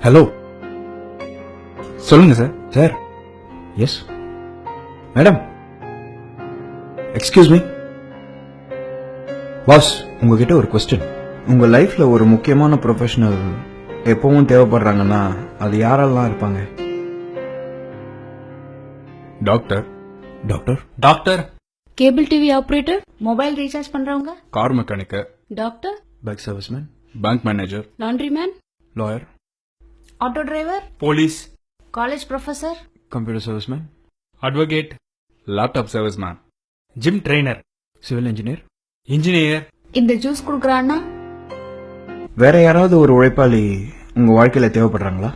Hello, சொல்லுங்க sir. Sir, yes madam. Excuse me pass, உங்ககிட்ட ஒரு கொஸ்டின். உங்க லைஃப்ல ஒரு முக்கியமான ப்ரொஃபஷனல் எப்பவும் தேவைப்படுறாங்கன்னா அது யாரெல்லாம் இருப்பாங்க? Doctor. Doctor doctor, cable TV operator, mobile recharge பண்றவங்க, கார் மெக்கானிக்கர், doctor, bike serviceman, bank manager, laundry man, lawyer, auto driver, police, college professor, computer serviceman, advocate, laptop serviceman, gym trainer, civil engineer. Engineer. இந்த juice குடுக்கறான்னா வேற யாராவது ஒரு உழைப்பாளி உங்க வாழ்க்கையில தேவைப்படுறாங்களா?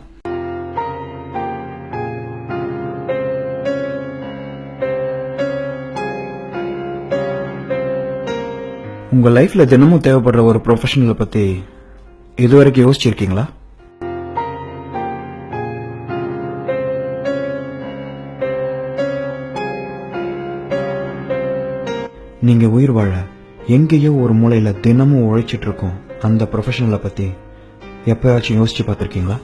உங்க லைஃப்ல தினமும் தேவைப்படுற ஒரு ப்ரொஃபஷனலை பத்தி இதுவரைக்கும் யோசிச்சிருக்கீங்களா? நீங்க உயிர் வாழ எங்கேயோ ஒரு மூலையில தினமும் உழைச்சிட்டு இருக்கோம் அந்த ப்ரொஃபஷனலை பத்தி எப்பயாச்சும் யோசிச்சு பார்த்திருக்கீங்களா?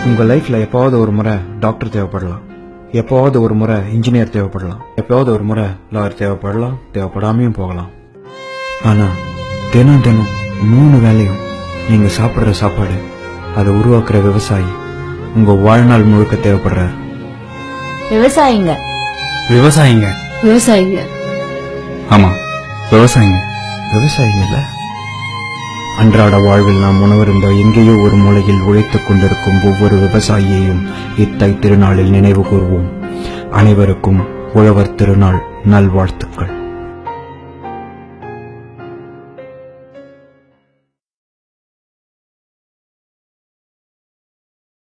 உங்க லைஃப்ல எப்பாவது ஒரு முறை டாக்டர் தேவைப்படலாம், எப்பாவது ஒரு முறை இன்ஜினியர் தேவைப்படலாம், எப்பாவது ஒரு முறை லாயர் தேவைப்படலாம், தேவைப்படாமையும் போகலாம். ஆனா தினம் தினம் 3 வேளையும் நீங்க சாப்பிடுற சாப்பாடு, அதை உருவாக்குற விவசாயி உங்க வாழ்நாள் முழுக்க தேவைப்படுறார். விவசாயிங்க, விவசாயிங்க. விவசாயிங்க, ஆமா, விவசாயிங்க. விவசாயிங்க இல்ல, அன்றாட வாழ்வில் நாம் உணவருந்த எங்கேயோ ஒரு மூலையில் உழைத்துக் கொண்டிருக்கும் ஒவ்வொரு விவசாயியையும் இத்தை திருநாளில் நினைவு கூர்வோம். அனைவருக்கும் உழவர் திருநாள் நல்வாழ்த்துக்கள்.